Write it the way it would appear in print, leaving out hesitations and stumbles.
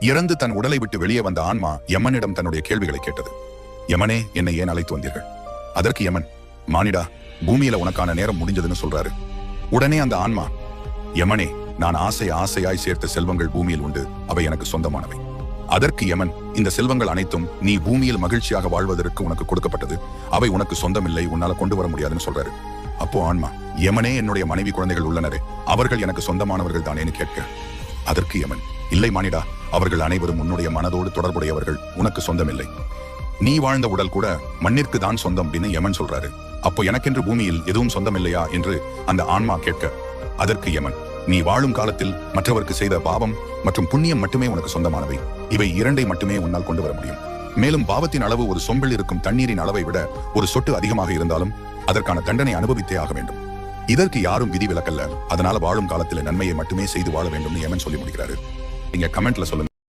இறந்து தன் உடலை விட்டு வெளியே வந்த ஆன்மா யமனிடம் தன்னுடைய கேள்விகளை கேட்டது. யமனே, என்னை ஏன் அழைத்து வந்தீர்கள்? அதற்கு யமன், மானிடா, பூமியில உனக்கான நேரம் முடிஞ்சதுன்னு சொல்றாரு. உடனே அந்த ஆன்மா, யமனே, நான் ஆசையாய் சேர்த்த செல்வங்கள் பூமியில் உண்டு, அவை எனக்கு சொந்தமானவை. அதற்கு யமன், இந்த செல்வங்கள் அனைத்தும் நீ பூமியில் மகிழ்ச்சியாக வாழ்வதற்கு உனக்கு கொடுக்கப்பட்டது, அவை உனக்கு சொந்தமில்லை, உன்னால கொண்டு வர முடியாதுன்னு சொல்றாரு. அப்போ ஆன்மா, யமனே, என்னுடைய மனைவி குழந்தைகள் உள்ளனரே, அவர்கள் எனக்கு சொந்தமானவர்கள் தானேன்னு கேட்க, அதற்கு யமன், இல்லை மானிடா, அவர்கள் அனைவரும் உன்னுடைய மனதோடு தொடர்புடையவர்கள், உனக்கு சொந்தமில்லை. நீ வாழ்ந்த உடல் கூட மண்ணிற்கு தான் சொந்தம் அப்படின்னு யமன் சொல்றாரு. அப்போ எனக்கென்று பூமியில் எதுவும் சொந்தம் இல்லையா என்று அந்த ஆன்மா கேட்க, அதற்கு யமன், நீ வாழும் காலத்தில் மற்றவருக்கு செய்த பாவம் மற்றும் புண்ணியம் மட்டுமே உனக்கு சொந்தமானவை. இவை இரண்டை மட்டுமே உன்னால் கொண்டு வர முடியும். மேலும் பாவத்தின் அளவு ஒரு சொம்பில் இருக்கும் தண்ணீரின் அளவை விட ஒரு சொட்டு அதிகமாக இருந்தாலும் அதற்கான தண்டனை அனுபவித்தே ஆக வேண்டும். இதற்கு யாரும் விதி விலக்கல்ல. அதனால வாழும் காலத்தில் நன்மையை மட்டுமே செய்து வாழ வேண்டும் யமன் சொல்லி முடிக்கிறாரு. நீங்க கமெண்ட்ல சொல்லுங்க.